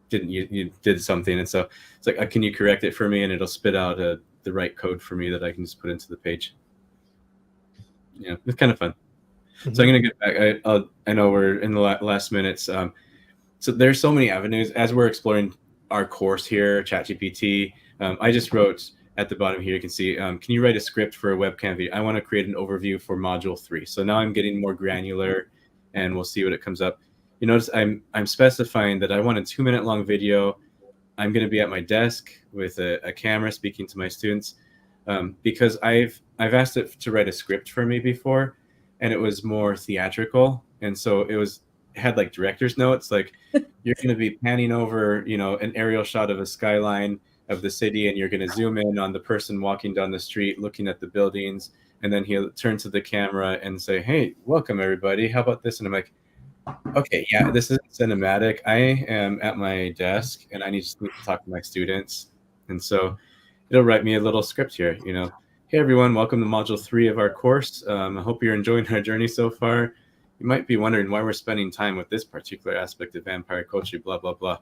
did something, and so it's like, can you correct it for me? And it'll spit out the right code for me that I can just put into the page. It's kind of fun. Mm-hmm. So I'm gonna get back. I know we're in the last minutes. So there's so many avenues as we're exploring our course here, ChatGPT. I just wrote at the bottom here, you can see, can you write a script for a webcam video? I want to create an overview for module 3. So now I'm getting more granular, and we'll see what it comes up. You notice I'm specifying that I want a 2-minute long video. I'm going to be at my desk with a camera speaking to my students, because I've asked it to write a script for me before, and it was more theatrical. And so it had like director's notes, like you're going to be panning over, an aerial shot of a skyline of the city, and you're going to zoom in on the person walking down the street, looking at the buildings. And then he'll turn to the camera and say, hey, welcome everybody. How about this? And I'm like, okay, yeah, this isn't cinematic. I am at my desk and I need to talk to my students. And so it'll write me a little script here, Hey everyone, welcome to module 3 of our course. I hope you're enjoying our journey so far. You might be wondering why we're spending time with this particular aspect of vampire culture, blah, blah, blah.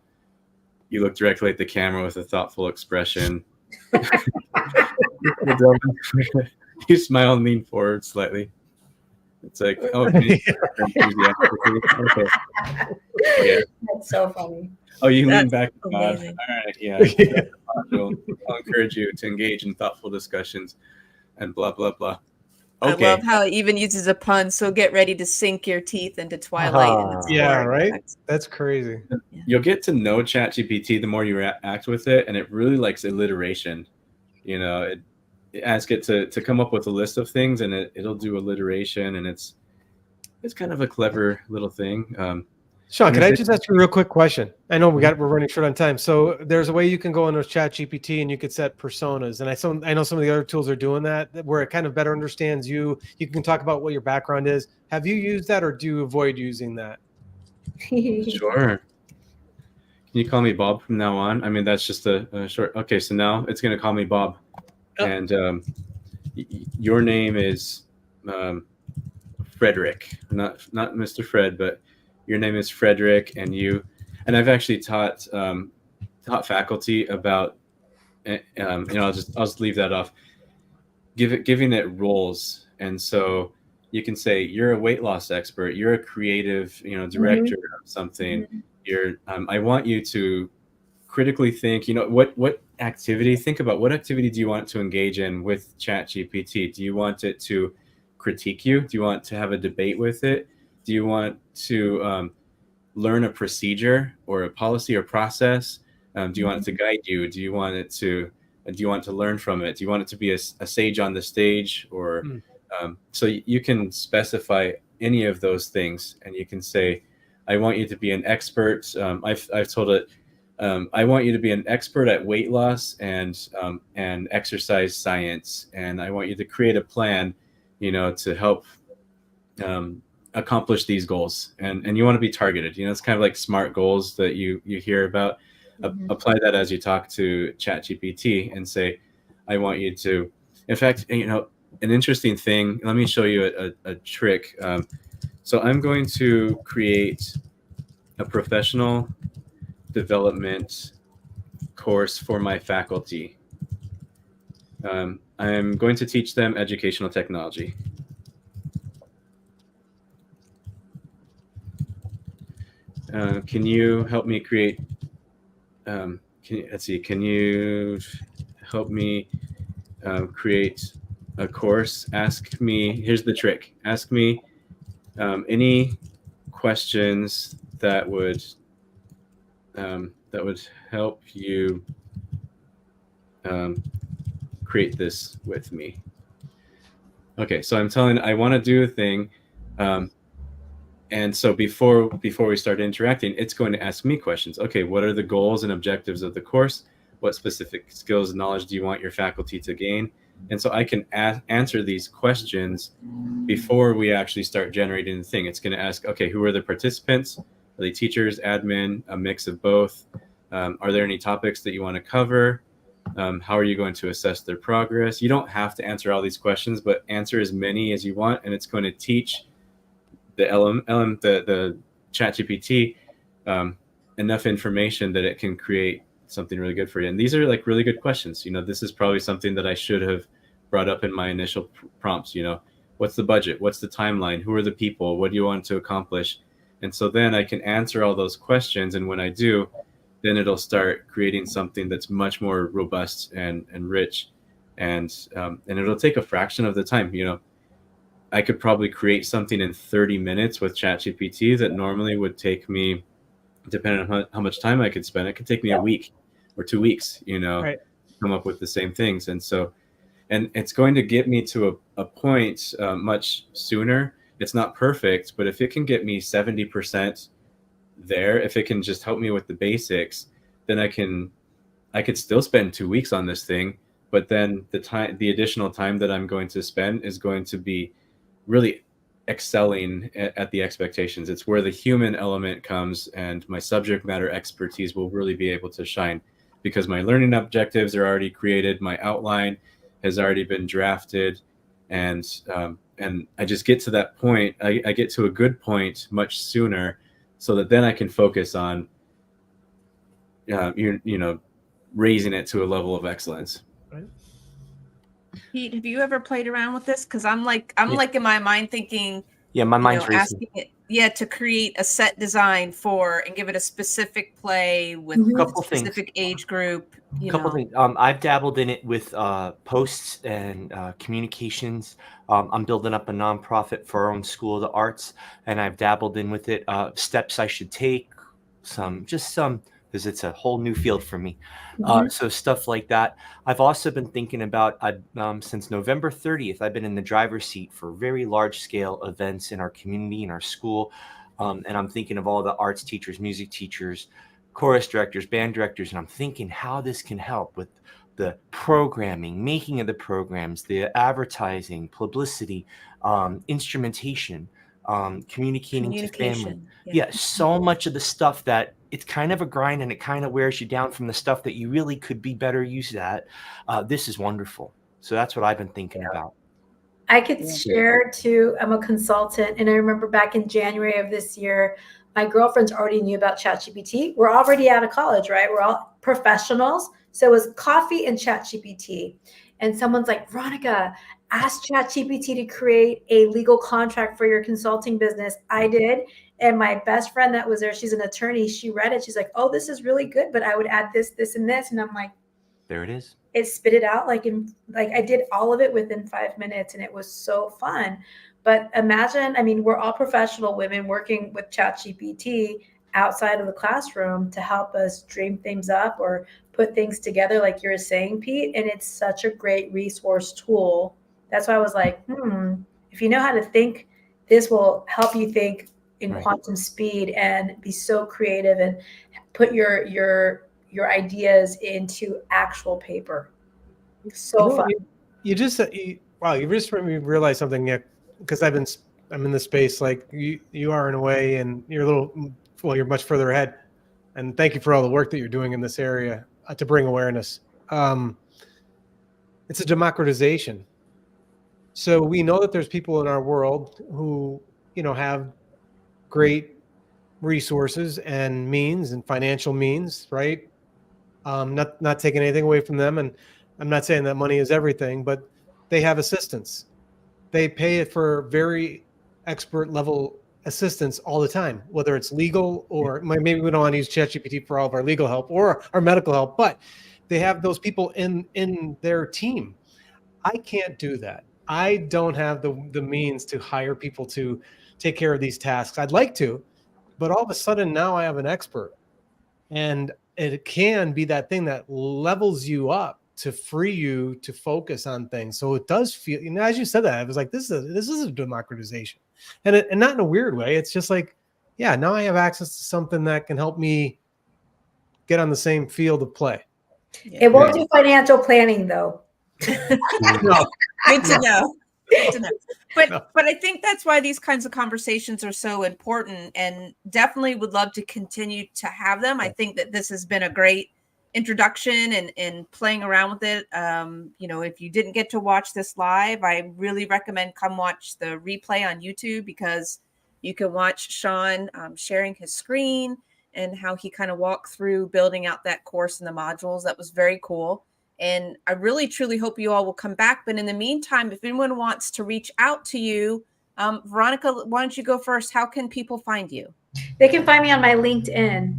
You look directly at the camera with a thoughtful expression. You smile and lean forward slightly. It's like, oh, okay. Yeah. That's so funny. Oh, you lean back. Amazing. All right, yeah. I'll encourage you to engage in thoughtful discussions and blah, blah, blah. I Okay. love how it even uses a pun. So get ready to sink your teeth into Twilight. And it's Yeah, boring. right? That's- That's crazy. You'll get to know ChatGPT the more you act with it, and it really likes alliteration. You know, ask it to come up with a list of things, and it'll do alliteration, and it's kind of a clever little thing. Sean, And can I if just ask you a real quick question? I know we're running short on time. So there's a way you can go into Chat GPT and you could set personas. And I know some of the other tools are doing that where it kind of better understands you. You can talk about what your background is. Have you used that or do you avoid using that? Sure. Can you call me Bob from now on? I mean, that's just a short. Okay, so now it's going to call me Bob, Oh. and your name is Frederick, not Mr. Fred, but your name is Frederick, and I've actually taught faculty about, I'll just leave that off. Giving it roles, and so you can say you're a weight loss expert, you're a creative, director of something. I want you to critically think, what activity, think about what activity do you want to engage in with ChatGPT? Do you want it to critique you? Do you want to have a debate with it? Do you want to learn a procedure or a policy or process? Do you want it to guide you? Do you want to learn from it? Do you want it to be a sage on the stage? Or so you can specify any of those things, and you can say, I want you to be an expert. I've told it, I want you to be an expert at weight loss and exercise science, and I want you to create a plan, to help accomplish these goals. And you want to be targeted. It's kind of like SMART goals that you hear about. Apply that as you talk to ChatGPT and say, I want you to. In fact, an interesting thing. Let me show you a trick. So I'm going to create a professional development course for my faculty. I'm going to teach them educational technology. Can you help me create? Can you help me create a course? Ask me. Here's the trick. Ask me any questions that would help you create this with me. Okay, so I want to do a thing, and so before we start interacting, it's going to ask me questions. Okay, what are the goals and objectives of the course? What specific skills and knowledge do you want your faculty to gain? And so I can answer these questions before we actually start generating the thing. It's going to ask, okay, who are the participants? Are they teachers, admin, a mix of both? Are there any topics that you want to cover? How are you going to assess their progress? You don't have to answer all these questions, but answer as many as you want, and it's going to teach the ChatGPT enough information that it can create something really good for you. And these are like really good questions. This is probably something that I should have brought up in my initial prompts. What's the budget? What's the timeline? Who are the people? What do you want to accomplish? And so then I can answer all those questions. And when I do, then it'll start creating something that's much more robust and rich. And it'll take a fraction of the time. I could probably create something in 30 minutes with ChatGPT that normally would take me, depending on how much time I could spend, it could take me a week or 2 weeks, Right. come up with the same things. And so, and it's going to get me to a point much sooner. It's not perfect, but if it can get me 70% there, if it can just help me with the basics, then I could still spend 2 weeks on this thing. But then the additional time that I'm going to spend is going to be really excelling at the expectations. It's where the human element comes, and my subject matter expertise will really be able to shine because my learning objectives are already created, my outline has already been drafted, and I just get to that point. I get to a good point much sooner, so that then I can focus on raising it to a level of excellence. Pete, have you ever played around with this? Because I'm like in my mind thinking Yeah, my you mind's know, racing. asking it, to create a set design for and give it a specific play with Mhm. a Couple things. specific age group. You Couple know, things. I've dabbled in it with posts and communications. I'm building up a nonprofit for our own School of the Arts, and I've dabbled in with it. Steps I should take, because it's a whole new field for me. Mhm. So stuff like that. I've also been thinking about, since November 30th, I've been in the driver's seat for very large scale events in our community, in our school. And I'm thinking of all the arts teachers, music teachers, chorus directors, band directors, and I'm thinking how this can help with the programming, making of the programs, the advertising, publicity, instrumentation, communicating to family. communication. Yeah, so much of the stuff that it's kind of a grind and it kind of wears you down from the stuff that you really could be better used at. This is wonderful. So that's what I've been thinking about. I could Yeah. share too. I'm a consultant, and I remember back in January of this year, my girlfriends already knew about ChatGPT. We're already out of college, right? We're all professionals. So it was coffee and ChatGPT. And someone's like, Veronica, ask ChatGPT to create a legal contract for your consulting business. I did. And my best friend that was there, she's an attorney. She read it. She's like, oh, this is really good, but I would add this, this, and this. And I'm like, There it is. it spit it out like I did all of it within 5 minutes, and it was so fun. But imagine, I mean, we're all professional women working with ChatGPT outside of the classroom to help us dream things up or put things together, like you were saying, Pete. And it's such a great resource tool. That's why I was like, if you know how to think, this will help you think in Right. quantum speed and be so creative and put your ideas into actual paper. So You know, fun. you just wow, you just made me realize something. Yeah, because I'm in the space like you are in a way, and you're you're much further ahead. And thank you for all the work that you're doing in this area to bring awareness. It's a democratization. So we know that there's people in our world who have great resources and means and financial means, right? Not taking anything away from them, and I'm not saying that money is everything, but they have assistance. They pay it for very expert level assistance all the time, whether it's legal or maybe we don't want to use ChatGPT for all of our legal help or our medical help, but they have those people in their team. I can't do that. I don't have the means to hire people to take care of these tasks. I'd like to, but all of a sudden now I have an expert, and it can be that thing that levels you up to free you to focus on things. So it does feel, as you said that, I was like, this is a democratization, and not in a weird way. It's just like, yeah, now I have access to something that can help me get on the same field of play. It won't do financial planning though. No, Good to know. Good to know. But No. but I think that's why these kinds of conversations are so important, and definitely would love to continue to have them. I think that this has been a great introduction and playing around with it. If you didn't get to watch this live, I really recommend come watch the replay on YouTube, because you can watch Sean sharing his screen and how he kind of walked through building out that course and the modules. That was very cool. And I really, truly hope you all will come back. But in the meantime, if anyone wants to reach out to you, Veronica, why don't you go first? How can people find you? They can find me on my LinkedIn.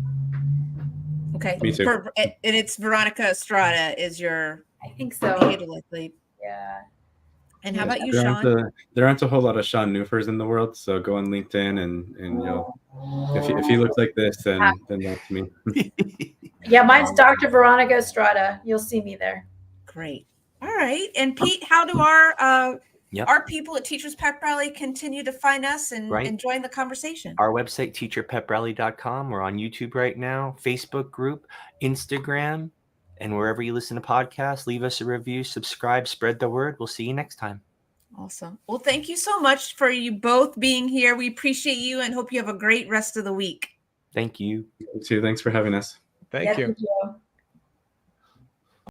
Okay. Me too. And it's Veronica Estrada is your I think so. handle, likely. Yeah. And how about you, there Sean? There aren't a whole lot of Sean Newfers in the world, so go on LinkedIn and if he looks like this, then that's me. Yeah, mine's Dr. Veronica Estrada. You'll see me there. Great. All right. And Pete, how do our people at Teachers Pep Rally continue to find us and join the conversation? Our website, teacherpeprally.com. We're on YouTube right now, Facebook group, Instagram, and wherever you listen to podcasts. Leave us a review, subscribe, spread the word. We'll see you next time. Awesome. Well, thank you so much for you both being here. We appreciate you and hope you have a great rest of the week. Thank you. You too. Thanks for having us. Thank you. Thank you.